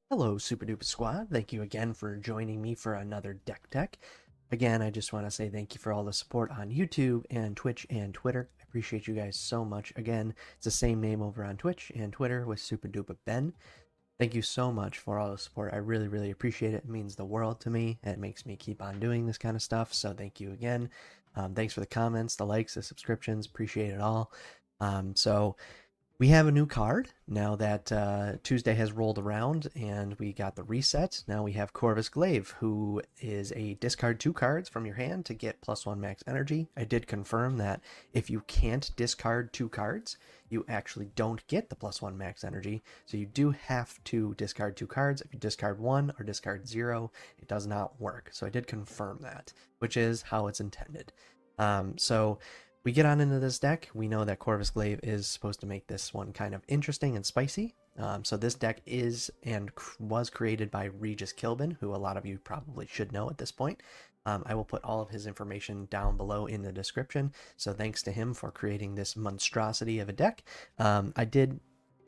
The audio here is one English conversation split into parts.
Hello, Super Duper Squad. Thank you again for joining me for another deck tech. Again, I just want to say thank you for all the support on YouTube and Twitch and Twitter. I appreciate you guys so much. Again, it's the same name over on Twitch and Twitter with Super Duper Ben. Thank you so much for all the support. I really, really appreciate it. It means the world to me. It makes me keep on doing this kind of stuff. So thank you again. Thanks for the comments, the likes, the subscriptions. Appreciate it all. So we have a new card now that Tuesday has rolled around and we got the reset. Now we have Corvus Glaive, who is a discard 2 cards from your hand to get +1 max energy. I did confirm that if you can't discard 2 cards, you actually don't get the +1 max energy. So you do have to discard 2 cards. If you discard 1 or discard 0, it does not work. So I did confirm that, which is how it's intended. So we get on into this deck. We know that Corvus Glaive is supposed to make this one kind of interesting and spicy. So this deck is and was created by Regis Killbin, who a lot of you probably should know at this point. I will put all of his information down below in the description. So thanks to him for creating this monstrosity of a deck.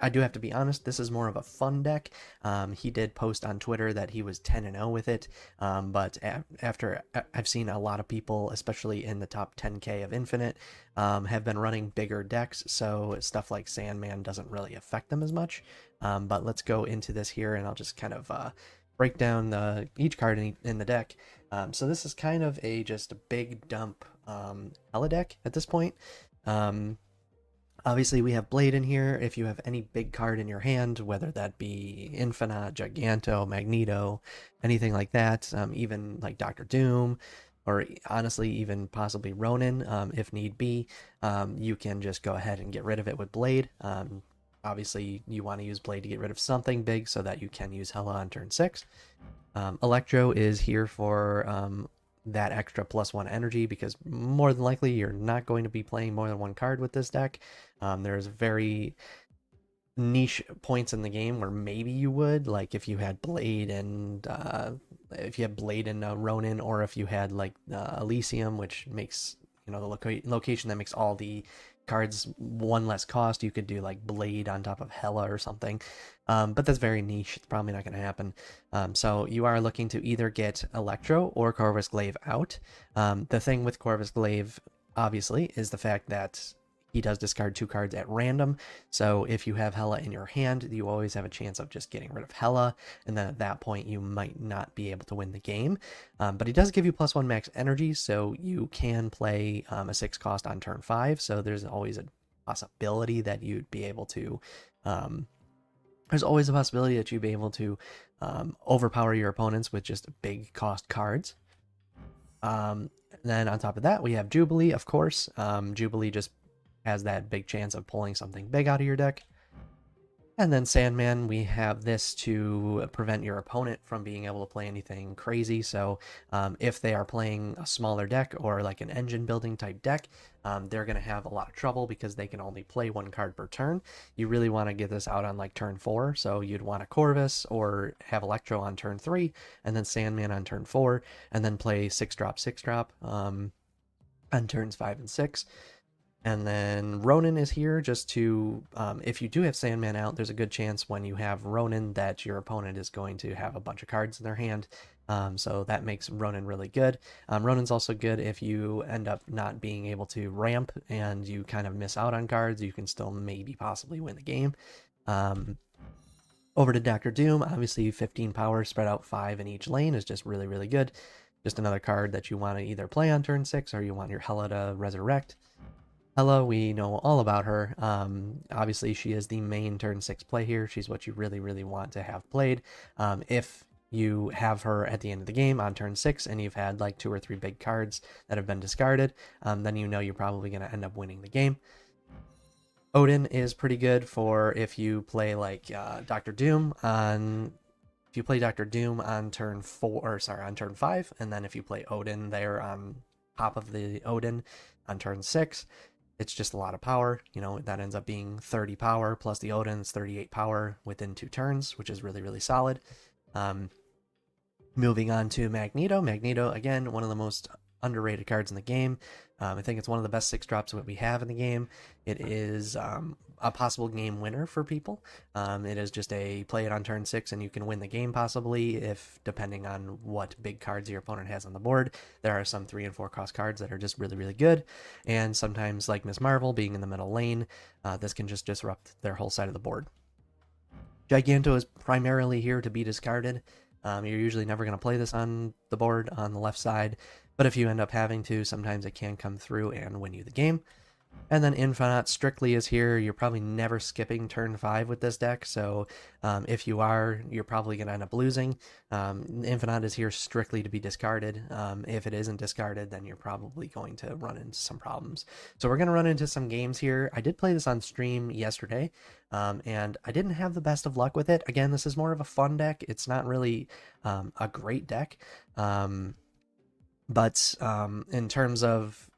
I do have to be honest, this is more of a fun deck. He did post on Twitter that he was 10-0 with it, but after I've seen a lot of people, especially in the top 10k of Infinite, have been running bigger decks, so stuff like Sandman doesn't really affect them as much. But let's go into this here, and I'll just kind of break down each card in the deck. So this is kind of just a big dump Hella deck at this point. Obviously, we have Blade in here. If you have any big card in your hand, whether that be Infinite, Giganto, Magneto, anything like that, even like Doctor Doom, or honestly, even possibly Ronin, if need be, you can just go ahead and get rid of it with Blade. Obviously, you want to use Blade to get rid of something big so that you can use Hela on turn 6. Electro is here for that extra +1 energy, because more than likely you're not going to be playing more than 1 card with this deck. There's very niche points in the game where maybe you would, like if you had Blade and Ronin, or if you had like Elysium, which makes the location that makes all the cards 1 less cost. You could do like Blade on top of Hela or something, but that's very niche. It's probably not going to happen. So you are looking to either get Electro or Corvus Glaive out. The thing with Corvus Glaive, obviously, is the fact that he does discard 2 cards at random. So if you have Hela in your hand, you always have a chance of just getting rid of Hela, and then at that point you might not be able to win the game. But he does give you +1 max energy, so you can play a 6 cost on turn 5. So there's always a possibility that you'd be able to overpower your opponents with just big cost cards. Then on top of that, we have Jubilee, of course. Jubilee just has that big chance of pulling something big out of your deck. And then Sandman, we have this to prevent your opponent from being able to play anything crazy. So if they are playing a smaller deck or like an engine building type deck, they're going to have a lot of trouble because they can only play 1 card per turn. You really want to get this out on like turn 4. So you'd want a Corvus or have Electro on turn 3, and then Sandman on turn 4, and then play 6-drop, 6-drop on turns 5 and 6. And then Ronin is here just to, if you do have Sandman out, there's a good chance when you have Ronin that your opponent is going to have a bunch of cards in their hand. So that makes Ronin really good. Ronin's also good if you end up not being able to ramp and you kind of miss out on cards. You can still maybe possibly win the game. Over to Doctor Doom, obviously 15 power spread out 5 in each lane is just really, really good. Just another card that you want to either play on turn 6 or you want your Hela to resurrect. Hela, we know all about her. Obviously, she is the main turn 6 play here. She's what you really, really want to have played. If you have her at the end of the game on turn 6 and you've had like 2 or 3 big cards that have been discarded, then you know you're probably going to end up winning the game. Odin is pretty good for if you play like Doctor Doom on... If you play Doctor Doom on turn 5, and then if you play Odin there on top of the Odin on turn 6, it's just a lot of power. That ends up being 30 power plus the Odin's 38 power within 2 turns, which is really, really solid. Moving on to Magneto. Magneto, again, one of the most underrated cards in the game. I think it's one of the best 6-drops that we have in the game. It is a possible game winner for people. It is just a play it on turn 6 and you can win the game possibly, if depending on what big cards your opponent has on the board. There are some 3 and 4 cost cards that are just really, really good, and sometimes, like Miss Marvel being in the middle lane, this can just disrupt their whole side of the board. Giganto is primarily here to be discarded. You're usually never going to play this on the board on the left side, but if you end up having to, sometimes it can come through and win you the game. And then Infinite strictly is here. You're probably never skipping turn 5 with this deck, so if you are, you're probably going to end up losing. Infinite is here strictly to be discarded. If it isn't discarded, then you're probably going to run into some problems. So we're going to run into some games here. I did play this on stream yesterday, and I didn't have the best of luck with it. Again, this is more of a fun deck. It's not really a great deck, but in terms of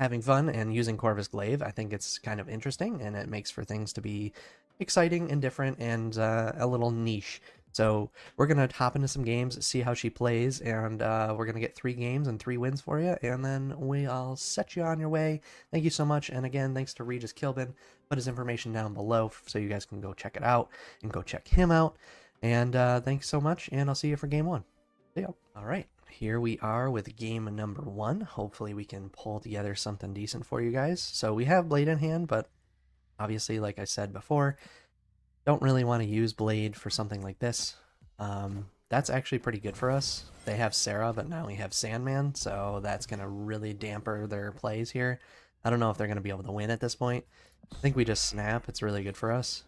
having fun and using Corvus Glaive, I think it's kind of interesting, and it makes for things to be exciting and different and a little niche. So we're going to hop into some games, see how she plays, and we're going to get 3 games and 3 wins for you, and then I'll set you on your way. Thank you so much, and again, thanks to Regis Killbin. Put his information down below so you guys can go check it out and go check him out. And thanks so much, and I'll see you for game 1. See ya. All right. Here we are with game number 1. Hopefully we can pull together something decent for you guys. So we have Blade in hand, but obviously, like I said before, don't really want to use Blade for something like this. That's actually pretty good for us. They have Sarah, but now we have Sandman, so that's going to really damper their plays here. I don't know if they're going to be able to win at this point. I think we just snap. It's really good for us.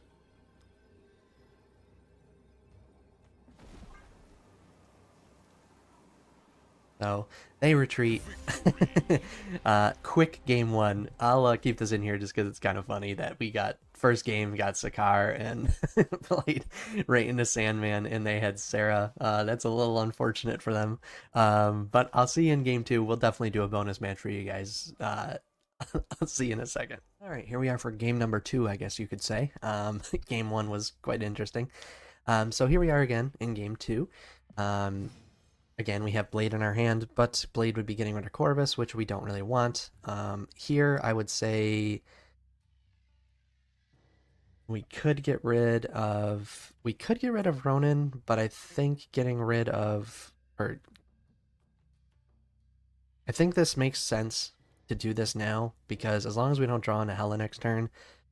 So they retreat. Quick game 1. I'll keep this in here just because it's kind of funny that we got first game, got Sakar and played right into Sandman, and they had Sarah. That's a little unfortunate for them. But I'll see you in game 2. We'll definitely do a bonus match for you guys. I'll see you in a second. All right, here we are for game number 2, I guess you could say. Game 1 was quite interesting. So here we are again in game 2. Again, we have Blade in our hand, but Blade would be getting rid of Corvus, which we don't really want. Here, I would say we could get rid of Ronin, but I think getting rid of, or I think this makes sense to do this now, because as long as we don't draw into Hela next turn,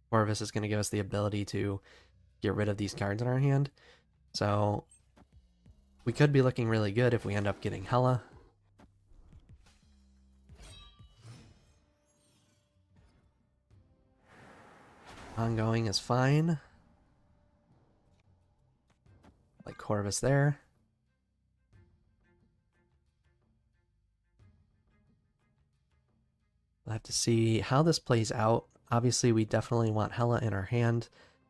Corvus is going to give us the ability to get rid of these cards in our hand. So we could be looking really good if we end up getting Hela. Ongoing is fine. Like Corvus there. We'll have to see how this plays out. Obviously, we definitely want Hela in our hand.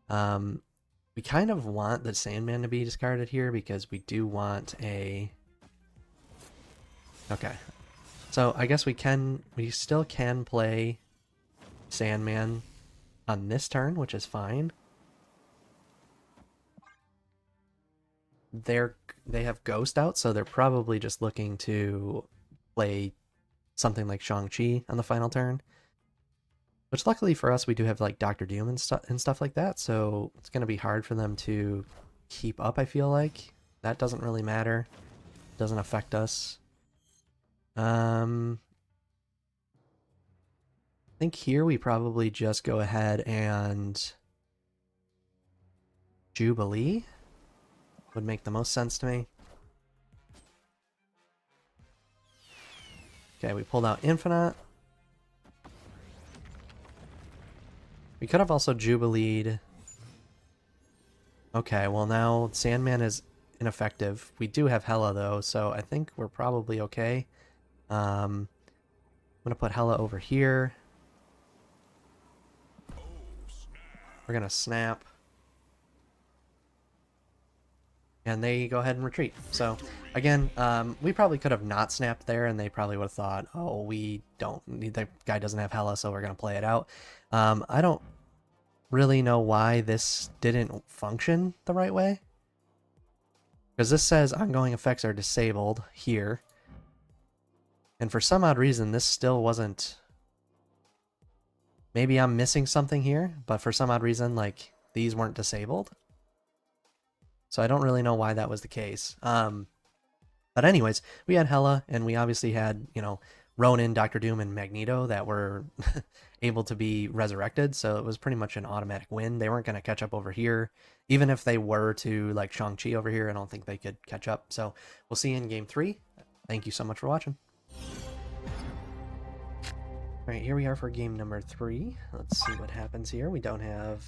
We kind of want the Sandman to be discarded here because we do want a... Okay. So I guess we still can play Sandman on this turn, which is fine. They have Ghost out, so they're probably just looking to play something like Shang-Chi on the final turn. Which luckily for us, we do have like Dr. Doom and stuff like that, so it's going to be hard for them to keep up, I feel like. That doesn't really matter. Doesn't affect us. I think here we probably just go ahead and Jubilee would make the most sense to me. Okay, we pulled out Infinite. We could have also Jubileed. Okay, well now Sandman is ineffective. We do have Hela though, so I think we're probably okay. I'm gonna put Hela over here. We're gonna snap. And they go ahead and retreat. So again, we probably could have not snapped there, and they probably would have thought, oh, we don't, the guy doesn't have Hela, so we're gonna play it out. I don't really know why this didn't function the right way, because this says ongoing effects are disabled here, and for some odd reason this still wasn't Maybe I'm missing something here, but for some odd reason, like, these weren't disabled. So I don't really know why that was the case. But anyways, we had Hela, and we obviously had, you know, Ronan, Doctor Doom, and Magneto that were able to be resurrected, so it was pretty much an automatic win. They weren't going to catch up over here. Even if they were to, like, Shang-Chi over here, I don't think they could catch up. So we'll see you in Game 3. Thank you so much for watching. Alright, here we are for game number 3. Let's see what happens here. We don't have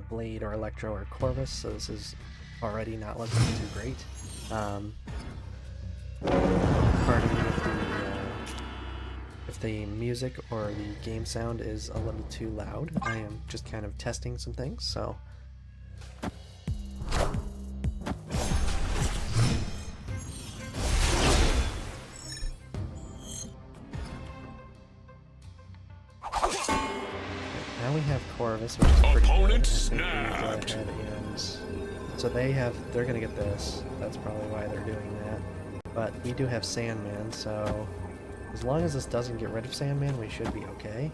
Blade or Electro or Corvus, so this is already not looking too great. Pardon me if the music or the game sound is a little too loud. I am just kind of testing some things, so... Now we have Corvus, which is pretty good. Snapped. And so they're gonna get this. That's probably why they're doing that. But we do have Sandman, so as long as this doesn't get rid of Sandman, we should be okay.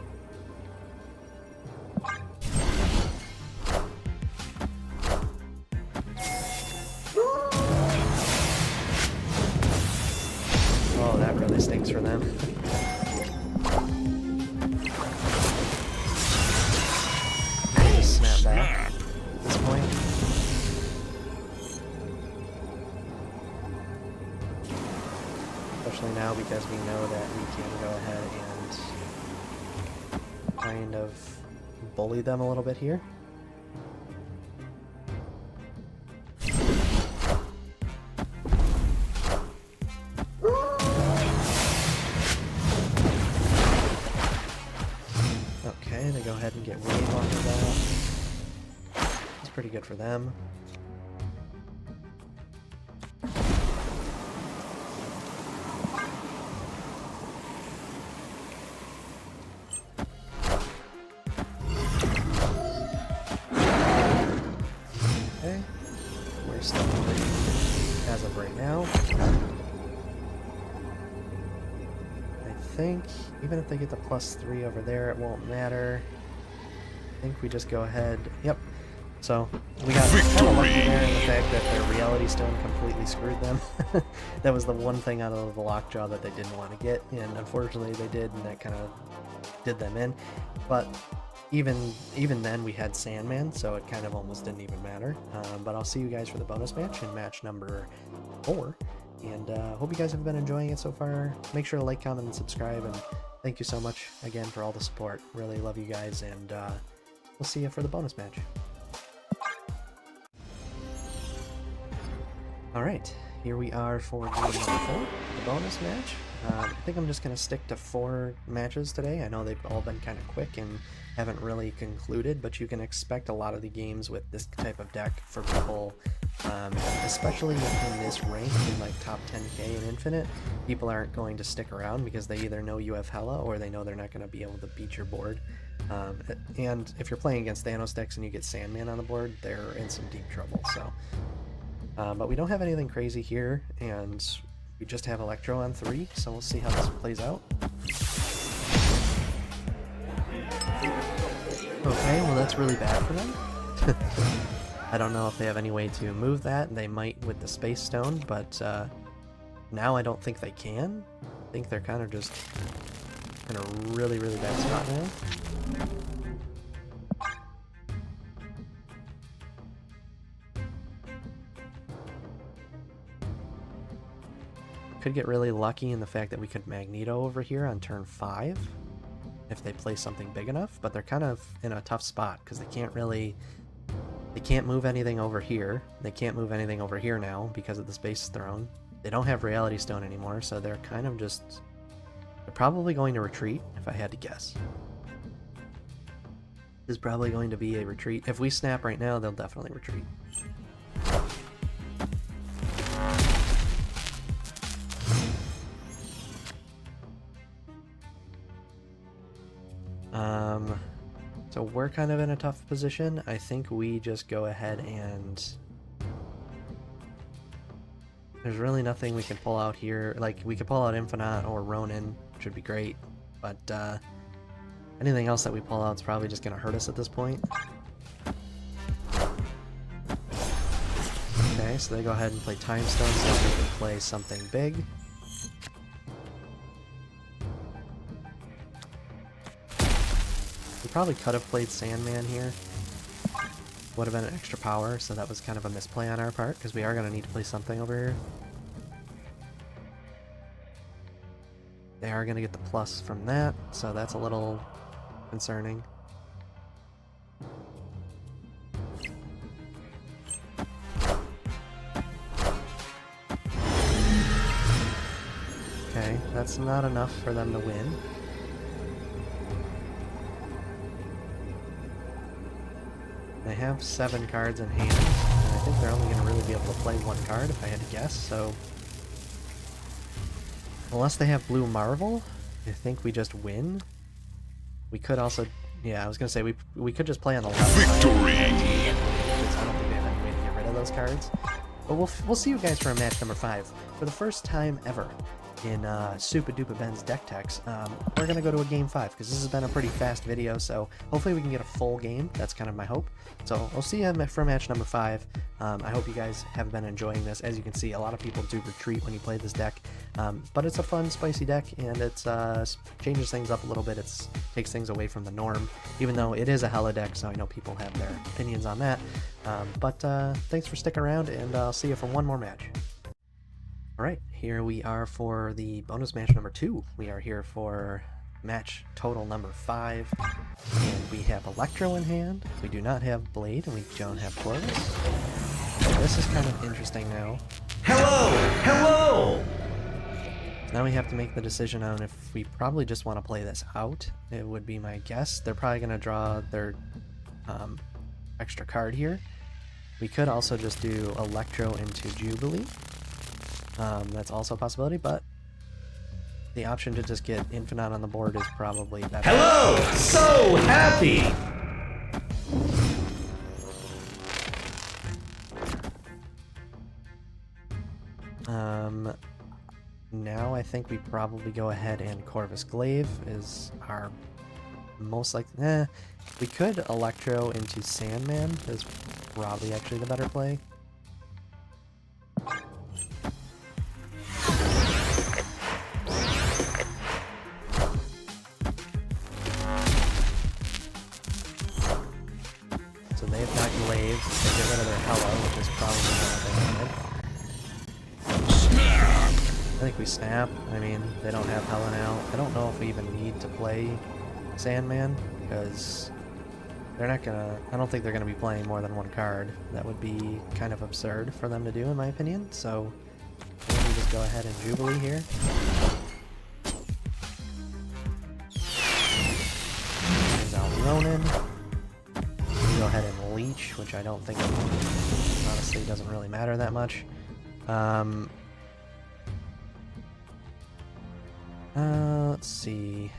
Oh, that really stinks for them. Snap back at this point. Especially now because we know that we can go ahead and kind of bully them a little bit here. Okay, they go ahead and get wave off of that. It's pretty good for them. Okay, we're still as of right now. I think even if they get the +3 over there, it won't matter. I think we just go ahead. Yep. So we got kind of lucky there in the fact that their Reality Stone completely screwed them. That was the one thing out of the lockjaw that they didn't want to get, and unfortunately they did, and that kind of did them in. But even then we had Sandman, so it kind of almost didn't even matter. But I'll see you guys for the bonus match in match number 4. And hope you guys have been enjoying it so far. Make sure to like, comment, and subscribe. And thank you so much again for all the support. Really love you guys, and we'll see you for the bonus match. Alright, here we are for game number 4, the bonus match. I think I'm just going to stick to 4 matches today. I know they've all been kind of quick and haven't really concluded, but you can expect a lot of the games with this type of deck for people, especially in this rank, in like top 10k and Infinite. People aren't going to stick around because they either know you have Hela or they know they're not going to be able to beat your board. And if you're playing against Thanos decks and you get Sandman on the board, they're in some deep trouble. So, but we don't have anything crazy here, and we just have Electro on 3, so we'll see how this plays out. Okay, well that's really bad for them. I don't know if they have any way to move that. They might with the Space Stone, but now I don't think they can. I think they're kind of just in a really, really bad spot now. Could get really lucky in the fact that we could Magneto over here on turn 5 if they play something big enough, but they're kind of in a tough spot because they can't move anything over here. They can't move anything over here now because of the Space Throne. They don't have Reality Stone anymore, so they're kind of just... They're probably going to retreat, if I had to guess. This is probably going to be a retreat. If we snap right now, they'll definitely retreat. So we're kind of in a tough position. I think we just go ahead and... There's really nothing we can pull out here. Like, we could pull out Infinite or Ronin, which would be great. But, Anything else that we pull out is probably just going to hurt us at this point. Okay, so they go ahead and play Time Stone so they can play something big. We probably could have played Sandman here. Would have been an extra power, so that was kind of a misplay on our part, because we are going to need to play something over here. They are going to get the plus from that, so that's a little concerning. Okay, that's not enough for them to win. They have 7 cards in hand, and I think they're only going to really be able to play 1 card if I had to guess, so... Unless they have Blue Marvel, I think we just win. We could also... Yeah, I was going to say, we could just play on the left side. Victory! Because I don't think they have any way to get rid of those cards. But we'll see you guys for a match number 5. For the first time ever in Super Duper Ben's deck techs, we're going to go to a game 5, because this has been a pretty fast video, so hopefully we can get a full game. That's kind of my hope. So I'll see you for match number 5. I hope you guys have been enjoying this. As you can see, a lot of people do retreat when you play this deck, but it's a fun, spicy deck, and it changes things up a little bit. It takes things away from the norm, even though it is a Hella deck, so I know people have their opinions on that. But thanks for sticking around, and I'll see you for one more match. Alright, here we are for the bonus match number 2. We are here for match total number 5, and we have Electro in hand. We do not have Blade, and we don't have Corvus. So this is kind of interesting now. Hello! Hello! Now we have to make the decision on if we probably just want to play this out. It would be my guess. They're probably going to draw their extra card here. We could also just do Electro into Jubilee. That's also a possibility, but the option to just get Infinite on the board is probably better. Hello! So happy! Now I think we probably go ahead and Corvus Glaive is our most likely... we could Electro into Sandman is probably actually the better play. So they've got Glaive, they get rid of their Hella, which is probably not what they wanted. I think we snap. I mean, they don't have Hella now. I don't know if we even need to play Sandman, because they're not gonna... I don't think they're gonna be playing more than 1 card. That would be kind of absurd for them to do, in my opinion, so maybe just go ahead and Jubilee here. There's out Ronin. Go ahead and Leech, which I don't think honestly doesn't really matter that much. Let's see.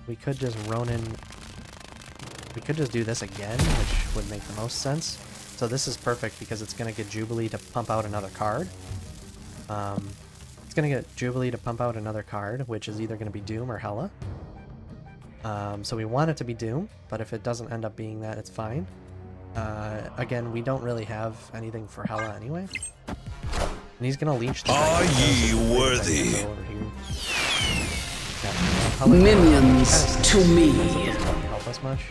We could just Ronin. We could just do this again, which would make the most sense. So this is perfect because it's going to get Jubilee to pump out another card. It's going to get Jubilee to pump out another card, which is either going to be Doom or Hella. So we want it to be Doom, but if it doesn't end up being that, it's fine. Again, we don't really have anything for Hella anyway. And he's gonna leech the Are ye worthy? Yeah, Minions to me. Doesn't help us much.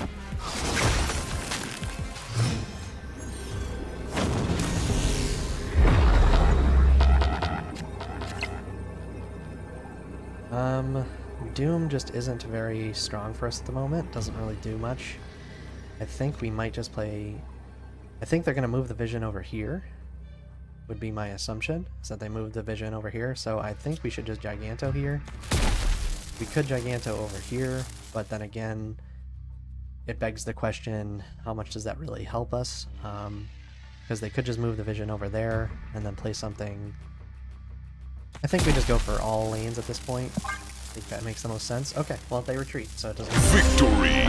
Doom just isn't very strong for us at the moment. Doesn't really do much. I think we might just play... I think they're going to move the vision over here. Would be my assumption, is that they moved the vision over here. So I think we should just Giganto here. We could Giganto over here, but then again, it begs the question, how much does that really help us? Because they could just move the vision over there and then play something... I think we just go for all lanes at this point. I think that makes the most sense. Okay, well, they retreat, so it doesn't matter. Victory!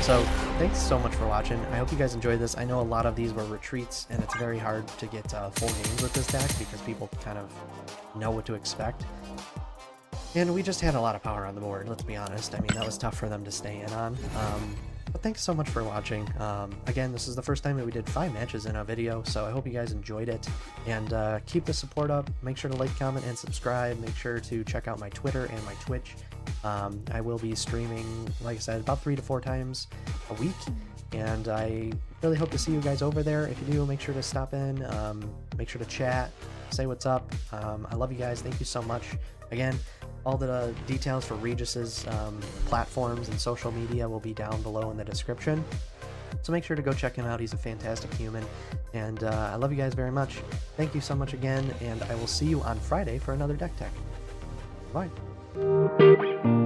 So, thanks so much for watching. I hope you guys enjoyed this. I know a lot of these were retreats, and it's very hard to get full games with this deck because people kind of know what to expect. And we just had a lot of power on the board, let's be honest. I mean, that was tough for them to stay in on. But thanks so much for watching. Again, this is the first time that we did 5 matches in a video, so I hope you guys enjoyed it. And keep the support up. Make sure to like, comment, and subscribe. Make sure to check out my Twitter and my Twitch. I will be streaming, like I said, about 3 to 4 times a week. And I really hope to see you guys over there. If you do, make sure to stop in. Make sure to chat. Say what's up. I love you guys. Thank you so much. Again, all the details for Regis's platforms and social media will be down below in the description. So make sure to go check him out. He's a fantastic human. And I love you guys very much. Thank you so much again. And I will see you on Friday for another Deck Tech. Bye.